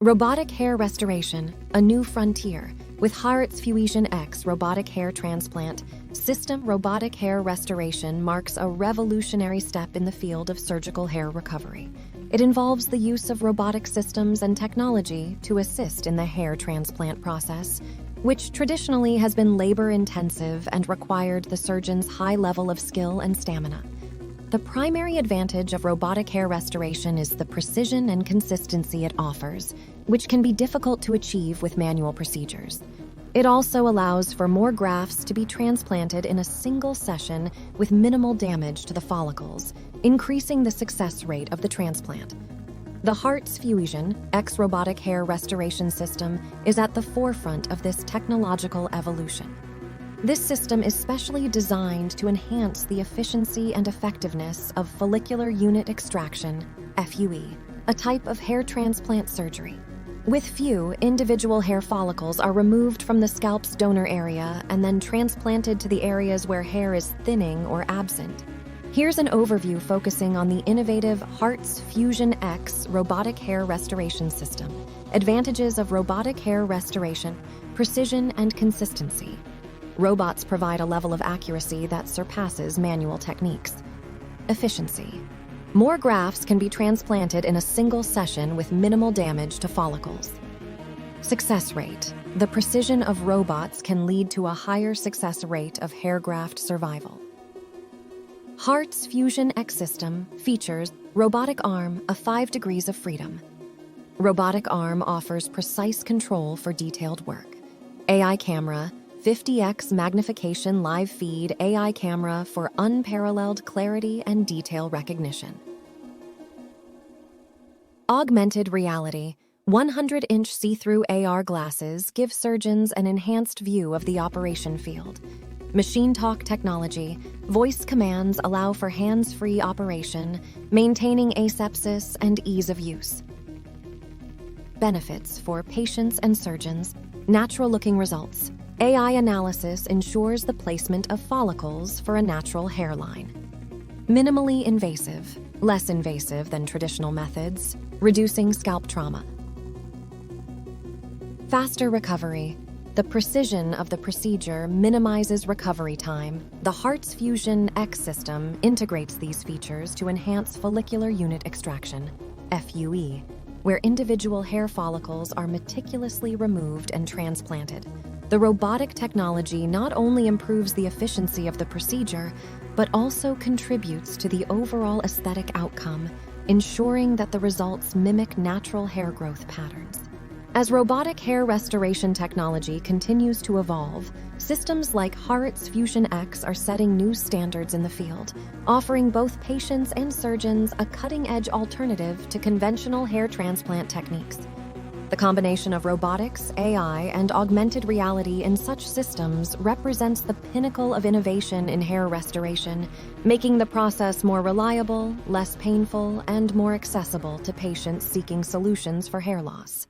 Robotic hair restoration, a new frontier. With HARRTS FUEsion X robotic hair transplant system, robotic hair restoration marks a revolutionary step in the field of surgical hair recovery. It involves the use of robotic systems and technology to assist in the hair transplant process, which traditionally has been labor-intensive and required the surgeon's high level of skill and stamina. The primary advantage of robotic hair restoration is the precision and consistency it offers, which can be difficult to achieve with manual procedures. It also allows for more grafts to be transplanted in a single session with minimal damage to the follicles, increasing the success rate of the transplant. The HARRTS FUEsion X robotic hair restoration system is at the forefront of this technological evolution. This system is specially designed to enhance the efficiency and effectiveness of follicular unit extraction, FUE, a type of hair transplant surgery. With FUE, individual hair follicles are removed from the scalp's donor area and then transplanted to the areas where hair is thinning or absent. Here's an overview focusing on the innovative HARRTS FUEsion X robotic hair restoration system. Advantages of robotic hair restoration: precision and consistency. Robots provide a level of accuracy that surpasses manual techniques. Efficiency. More grafts can be transplanted in a single session with minimal damage to follicles. Success rate. The precision of robots can lead to a higher success rate of hair graft survival. HARRTS FUEsion X system features robotic arm of 5 degrees of freedom. Robotic arm offers precise control for detailed work. AI camera, 50x magnification live feed AI camera for unparalleled clarity and detail recognition. Augmented reality, 100-inch see-through AR glasses give surgeons an enhanced view of the operation field. Machine talk technology, voice commands allow for hands-free operation, maintaining asepsis and ease of use. Benefits for patients and surgeons: natural-looking results. AI analysis ensures the placement of follicles for a natural hairline. Minimally invasive, less invasive than traditional methods, reducing scalp trauma. Faster recovery. The precision of the procedure minimizes recovery time. The HARRTS FUEsion X system integrates these features to enhance follicular unit extraction, FUE, where individual hair follicles are meticulously removed and transplanted. The robotic technology not only improves the efficiency of the procedure, but also contributes to the overall aesthetic outcome, ensuring that the results mimic natural hair growth patterns. As robotic hair restoration technology continues to evolve, systems like HARRTS FUEsion X are setting new standards in the field, offering both patients and surgeons a cutting-edge alternative to conventional hair transplant techniques. The combination of robotics, AI, and augmented reality in such systems represents the pinnacle of innovation in hair restoration, making the process more reliable, less painful, and more accessible to patients seeking solutions for hair loss.